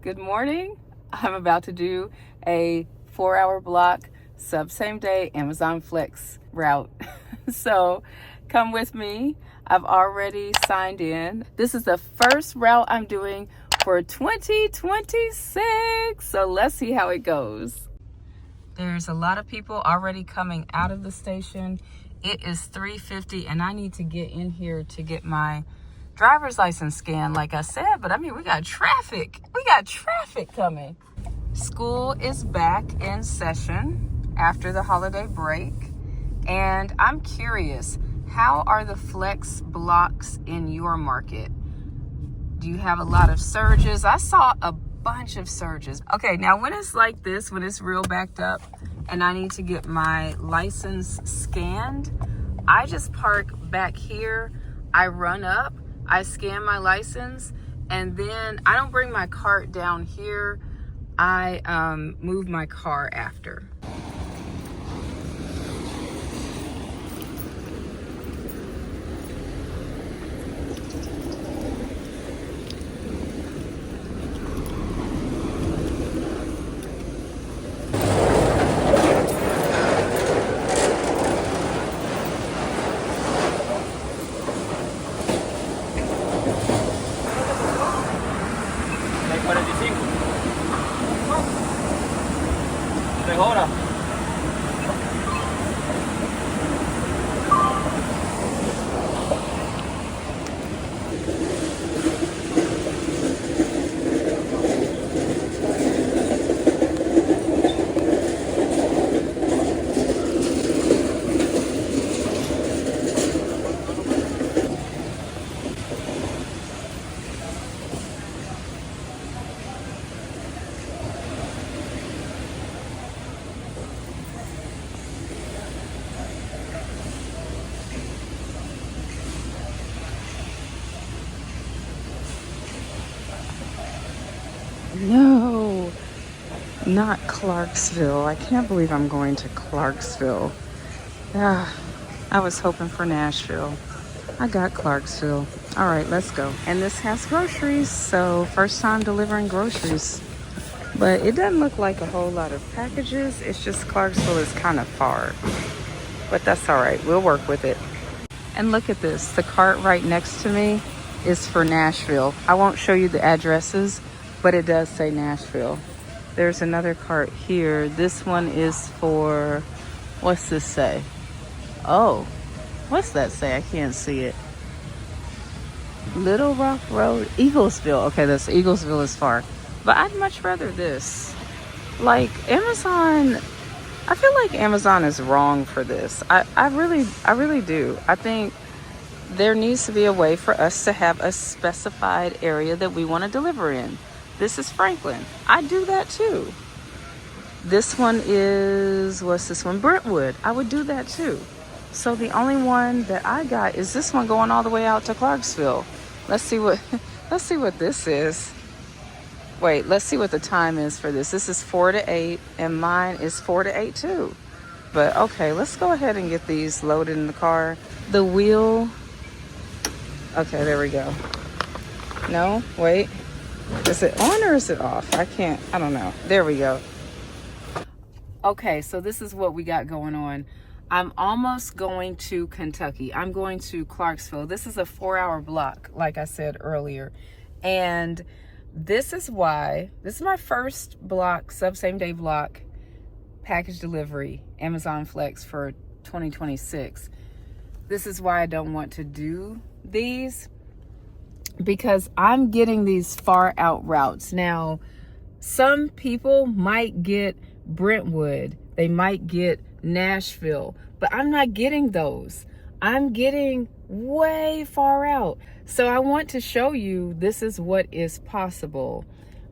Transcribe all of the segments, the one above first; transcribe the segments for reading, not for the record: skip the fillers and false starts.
Good morning. I'm about to do a 4-hour block sub same day Amazon Flex route. So come with me. I've already signed in. This is the first route I'm doing for 2026. So let's see how it goes. There's a lot of people already coming out of the station. It is 3:50 and I need to get in here to get my driver's license scan, like I said, but I mean, we got traffic coming. School is back in session after the holiday break, and I'm curious, how are the flex blocks in your market? Do you have a lot of surges? I saw a bunch of surges. Okay, now when it's like this, when it's real backed up and I need to get my license scanned, I just park back here, I run up, I scan my license, and then I don't bring my cart down here. I move my car after. No, not Clarksville. I can't believe I'm going to Clarksville. I was hoping for Nashville. I got Clarksville. All right, let's go. And this has groceries, so first time delivering groceries. But it doesn't look like a whole lot of packages. It's just Clarksville is kind of far. But that's all right. We'll work with it. And look at this. The cart right next to me is for Nashville. I won't show you the addresses, but it does say Nashville. There's another cart here. This one is for, what's this say? Oh, what's that say? I can't see it. Little Rock Road, Eaglesville. Okay, that's Eaglesville is far. But I'd much rather this. Like Amazon, I feel like Amazon is wrong for this. I really do. I think there needs to be a way for us to have a specified area that we want to deliver in. This is Franklin. I do that too. This one is, what's this one? Brentwood. I would do that too. So the only one that I got is this one going all the way out to Clarksville. Let's see what this is. Wait, let's see what the time is for this. This is 4 to 8 and mine is 4 to 8 too. But okay, let's go ahead and get these loaded in the car. The wheel. Okay, there we go. No, wait. Is it on or is it off? I don't know. There we go. Okay, so this is what we got going on. I'm almost going to Kentucky. I'm going to Clarksville. This is a 4-hour block, like I said earlier. And this is my first block, same day block, package delivery, Amazon Flex for 2026. This is why I don't want to do these, because I'm getting these far out routes. Now, some people might get Brentwood, they might get Nashville, but I'm not getting those. I'm getting way far out. So I want to show you this is what is possible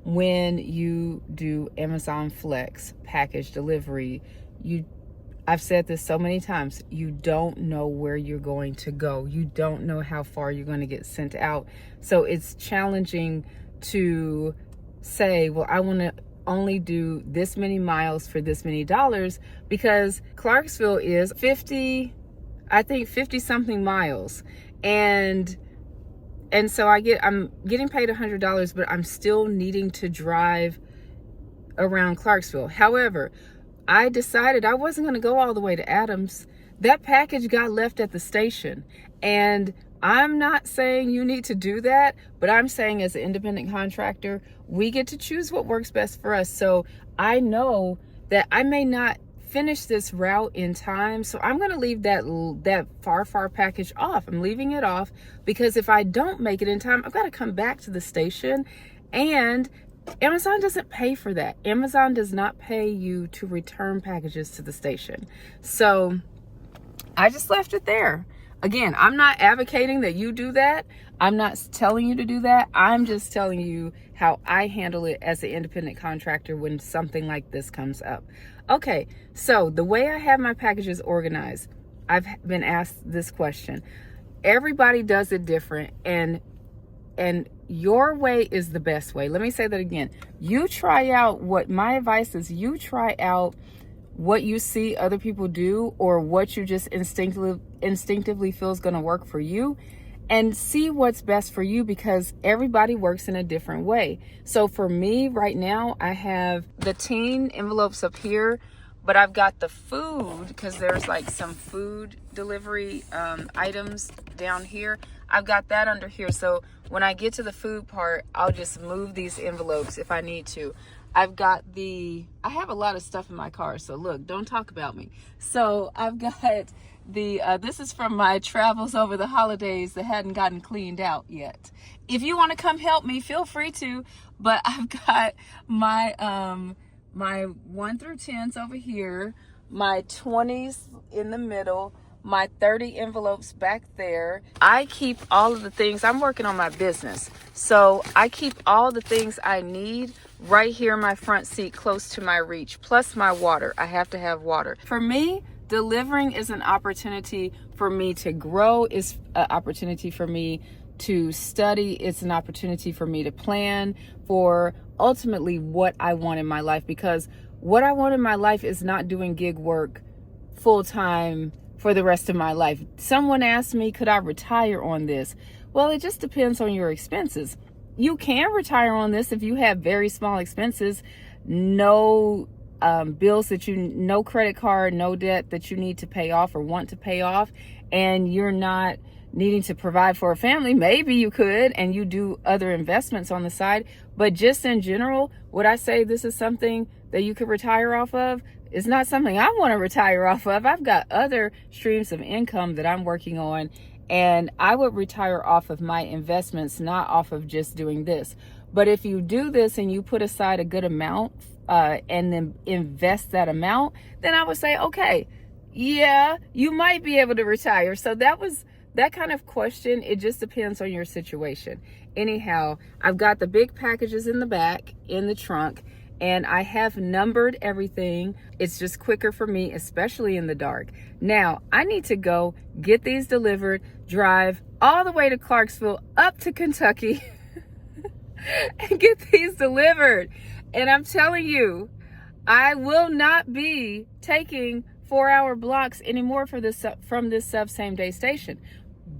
when you do Amazon Flex package delivery. I've said this so many times, you don't know where you're going to go. You don't know how far you're going to get sent out. So it's challenging to say, well, I want to only do this many miles for this many dollars, because Clarksville is 50 something miles. And And so I'm getting paid $100, but I'm still needing to drive around Clarksville. However, I decided I wasn't going to go all the way to Adams. That package got left at the station. And I'm not saying you need to do that, but I'm saying as an independent contractor, we get to choose what works best for us. So I know that I may not finish this route in time, so I'm going to leave that far package off. I'm leaving it off because if I don't make it in time, I've got to come back to the station, and Amazon doesn't pay for that. Amazon does not pay you to return packages to the station. So I just left it there. Again, I'm not advocating that you do that. I'm not telling you to do that. I'm just telling you how I handle it as an independent contractor when something like this comes up. Okay, so the way I have my packages organized, I've been asked this question. Everybody does it different, and your way is the best way. Let me say that again. You try out what my advice is. You try out what you see other people do or what you just instinctively feel is going to work for you, and see what's best for you, because everybody works in a different way. So for me right now, I have the teen envelopes up here, but I've got the food, because there's like some food delivery items down here. I've got that under here. So when I get to the food part, I'll just move these envelopes if I need to. I have a lot of stuff in my car, so look, don't talk about me. So I've got this is from my travels over the holidays that hadn't gotten cleaned out yet. If you want to come help me, feel free to, but I've got my 1 through 10s over here, my 20s in the middle, my 30 envelopes back there. I keep all of the things. I'm working on my business, so I keep all the things I need right here in my front seat, close to my reach, plus my water. I have to have water. For me, delivering is an opportunity for me to grow, is an opportunity for me to study, it's an opportunity for me to plan for ultimately what I want in my life, because what I want in my life is not doing gig work full time for the rest of my life. Someone asked me, could I retire on this? Well, it just depends on your expenses. You can retire on this if you have very small expenses, no bills no credit card, no debt that you need to pay off or want to pay off, and you're not needing to provide for a family. Maybe you could, and you do other investments on the side. But just in general, would I say this is something that you could retire off of? It's not something I want to retire off of. I've got other streams of income that I'm working on, and I would retire off of my investments, not off of just doing this. But if you do this and you put aside a good amount and then invest that amount, then I would say, okay, yeah, you might be able to retire. So that kind of question, it just depends on your situation. Anyhow, I've got the big packages in the back, in the trunk, and I have numbered everything. It's just quicker for me, especially in the dark. Now, I need to go get these delivered, drive all the way to Clarksville, up to Kentucky, and get these delivered. And I'm telling you, I will not be taking 4-hour blocks anymore from this same day station.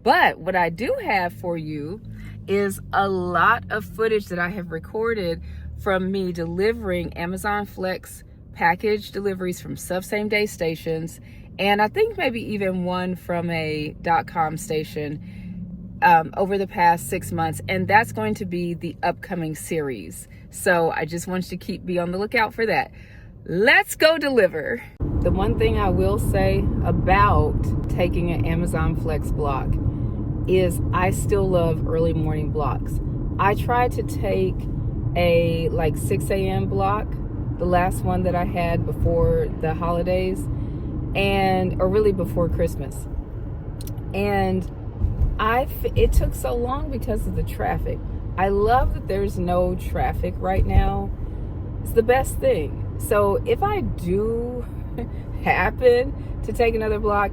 But what I do have for you is a lot of footage that I have recorded from me delivering Amazon Flex package deliveries from same day stations, and I think maybe even one from a .com station over the past 6 months, and that's going to be the upcoming series. So I just want you to be on the lookout for that. Let's go deliver. The one thing I will say about taking an Amazon Flex block is I still love early morning blocks. I tried to take a 6 a.m. block, the last one that I had before the holidays, or really before Christmas. And it took so long because of the traffic. I love that there's no traffic right now. It's the best thing. So if I do happen to take another block,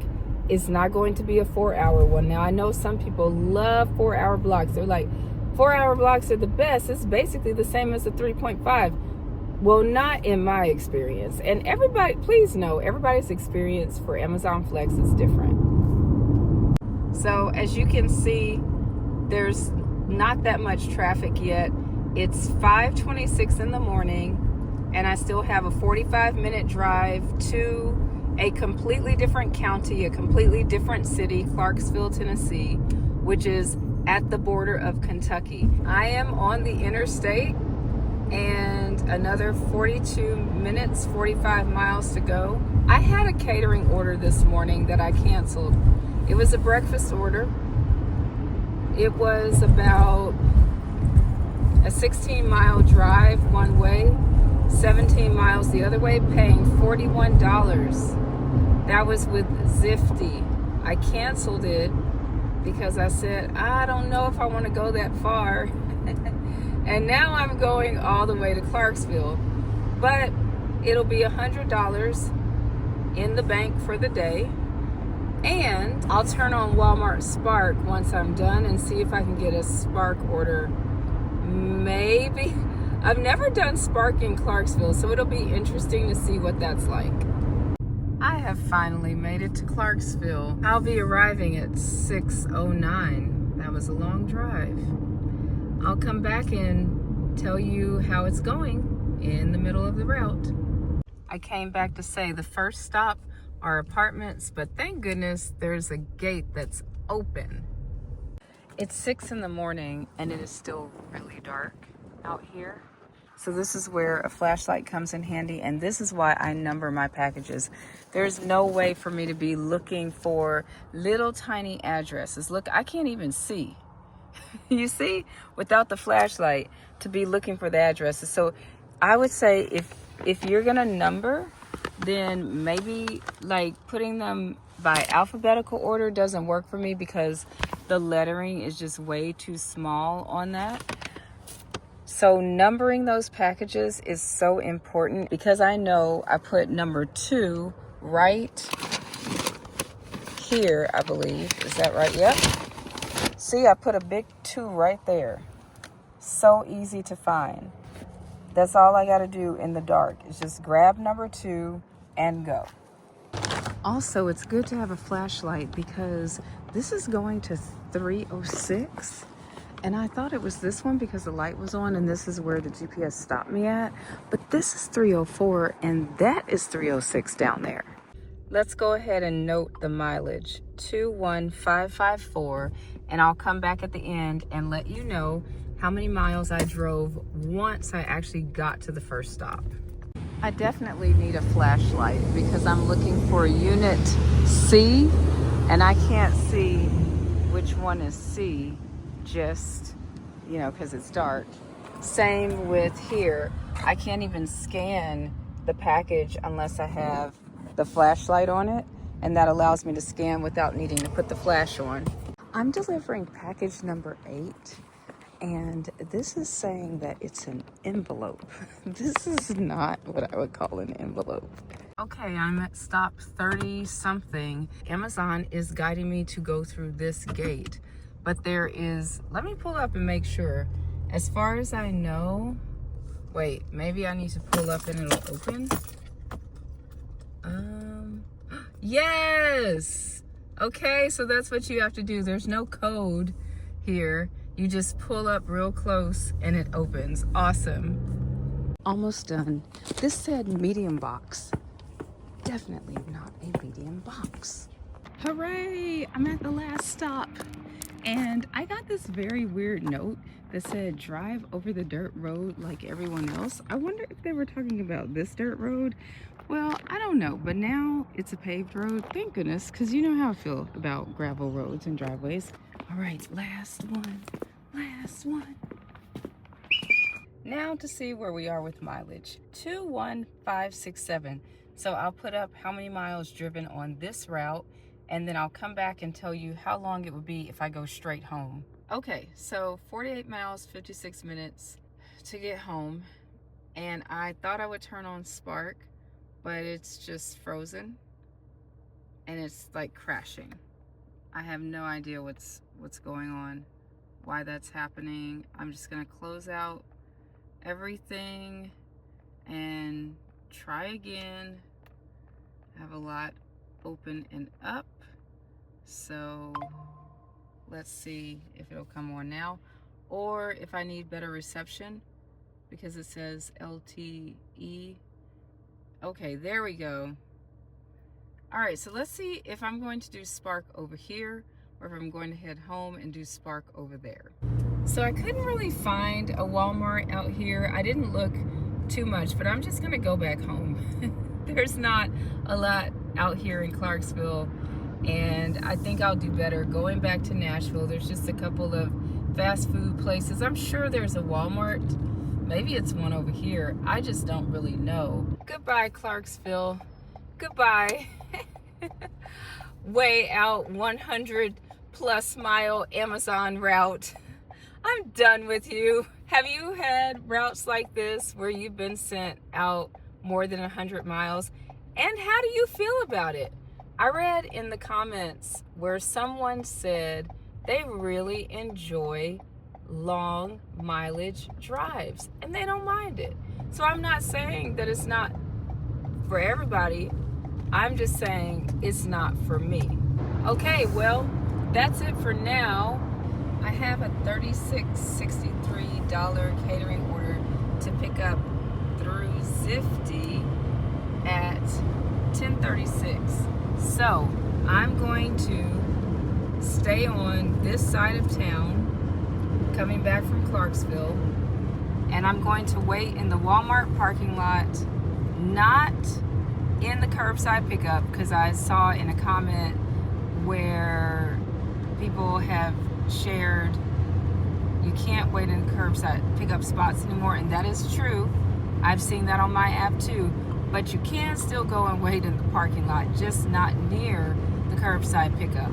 it's not going to be a 4-hour one. Now, I know some people love 4-hour blocks. They're like, 4-hour blocks are the best. It's basically the same as a 3.5. Well, not in my experience. And everybody, please know, everybody's experience for Amazon Flex is different. So as you can see, there's not that much traffic yet. It's 5:26 in the morning, and I still have a 45-minute drive to a completely different county, a completely different city, Clarksville, Tennessee, which is at the border of Kentucky. I am on the interstate, and another 42 minutes, 45 miles to go. I had a catering order this morning that I canceled. It was a breakfast order. It was about a 16-mile drive one way, 17 miles the other way, paying $41. That was with Zifty. I canceled it because I said, I don't know if I want to go that far. And now I'm going all the way to Clarksville. But it'll be $100 in the bank for the day. And I'll turn on Walmart Spark once I'm done and see if I can get a Spark order. Maybe. I've never done Spark in Clarksville, so it'll be interesting to see what that's like. I have finally made it to Clarksville. I'll be arriving at 6:09. That was a long drive. I'll come back and tell you how it's going in the middle of the route. I came back to say the first stop are apartments, but thank goodness there's a gate that's open. It's 6 in the morning and it is still really dark out here. So this is where a flashlight comes in handy, and this is why I number my packages. There's no way for me to be looking for little tiny addresses. Look, I can't even see. You see, without the flashlight, to be looking for the addresses. So I would say if you're gonna number, then maybe like putting them by alphabetical order doesn't work for me because the lettering is just way too small on that. So numbering those packages is so important because I know I put number 2 right here, I believe. Is that right? Yep. See, I put a big 2 right there. So easy to find. That's all I got to do in the dark is just grab number 2 and go. Also, it's good to have a flashlight because this is going to 306. And I thought it was this one because the light was on and this is where the GPS stopped me at. But this is 304 and that is 306 down there. Let's go ahead and note the mileage, 21554, and I'll come back at the end and let you know how many miles I drove once I actually got to the first stop. I definitely need a flashlight because I'm looking for unit C and I can't see which one is C, just, you know, because it's dark. Same with here. I can't even scan the package unless I have the flashlight on it, and that allows me to scan without needing to put the flash on. I'm delivering package number 8, and this is saying that it's an envelope. This is not what I would call an envelope. Okay, I'm at stop 30 something. Amazon is guiding me to go through this gate, but there is, let me pull up and make sure. As far as I know, wait, maybe I need to pull up and it'll open. Yes. Okay, so that's what you have to do. There's no code here. You just pull up real close and it opens. Awesome. Almost done. This said medium box. Definitely not a medium box. Hooray! I'm at the last stop. And I got this very weird note that said drive over the dirt road like everyone else. I wonder if they were talking about this dirt road. Well, I don't know, but now it's a paved road. Thank goodness, because you know how I feel about gravel roads and driveways. All right, last one, last one. Now to see where we are with mileage, 21567. So I'll put up how many miles driven on this route, and then I'll come back and tell you how long it would be if I go straight home. Okay, so 48 miles, 56 minutes to get home. And I thought I would turn on Spark, but it's just frozen and it's like crashing. I have no idea what's going on, why that's happening. I'm just gonna close out everything and try again. I have a lot open and up, so let's see if it'll come on now. or if I need better reception, because it says LTE. Okay, there we go. All right, so let's see if I'm going to do Spark over here or if I'm going to head home and do Spark over there. So I couldn't really find a Walmart out here. I didn't look too much, but I'm just gonna go back home. There's not a lot out here in Clarksville, and I think I'll do better going back to Nashville. There's just a couple of fast food places. I'm sure there's a Walmart. Maybe it's one over here. I just don't really know. Goodbye, Clarksville. Goodbye. Way out 100+ mile Amazon route. I'm done with you. Have you had routes like this where you've been sent out more than 100 miles? And how do you feel about it? I read in the comments where someone said they really enjoy long mileage drives and they don't mind it. So I'm not saying that it's not for everybody. I'm just saying it's not for me. Okay, well, that's it for now. I have a $36.63 catering order to pick up through Zifty at 10:36. So I'm going to stay on this side of town, coming back from Clarksville, and I'm going to wait in the Walmart parking lot, not in the curbside pickup, because I saw in a comment where people have shared you can't wait in curbside pickup spots anymore, and that is true. I've seen that on my app too, but you can still go and wait in the parking lot, just not near the curbside pickup,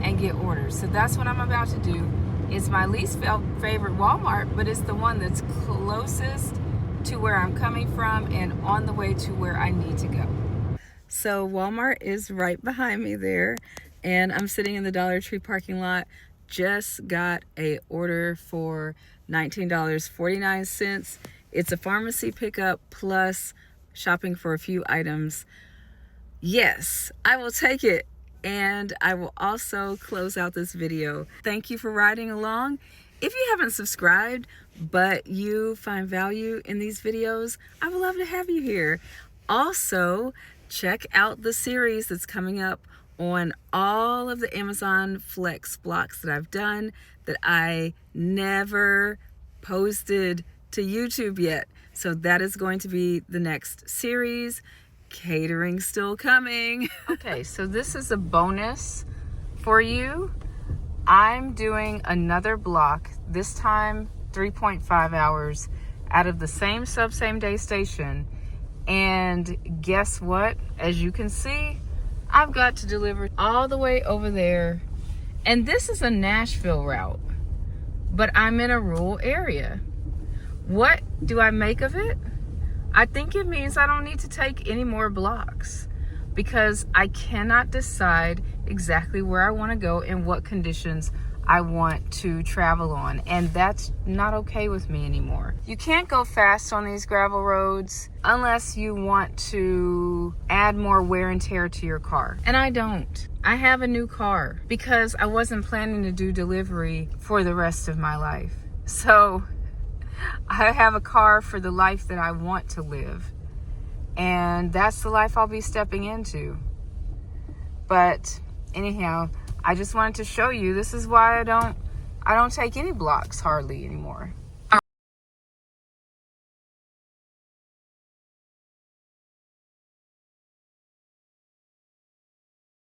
and get orders. So that's what I'm about to do. It's my least favorite Walmart, but it's the one that's closest to where I'm coming from and on the way to where I need to go. So Walmart is right behind me there, and I'm sitting in the Dollar Tree parking lot. Just got a order for $19.49. It's a pharmacy pickup plus shopping for a few items. Yes, I will take it, and I will also close out this video. Thank you for riding along. If you haven't subscribed but you find value in these videos, I would love to have you here. Also, check out the series that's coming up on all of the Amazon Flex blocks that I've done that I never posted to YouTube yet. So that is going to be the next series. Catering still coming. Okay, so this is a bonus for you. I'm doing another block, this time 3.5 hours out of the same same day station. And guess what? As you can see, I've got to deliver all the way over there. And this is a Nashville route, but I'm in a rural area. What do I make of it? I think it means I don't need to take any more blocks, because I cannot decide exactly where I want to go and what conditions I want to travel on, and that's not okay with me anymore. You can't go fast on these gravel roads unless you want to add more wear and tear to your car, and I don't. I have a new car because I wasn't planning to do delivery for the rest of my life. So I have a car for the life that I want to live, and that's the life I'll be stepping into. But anyhow, I just wanted to show you, this is why I don't take any blocks hardly anymore.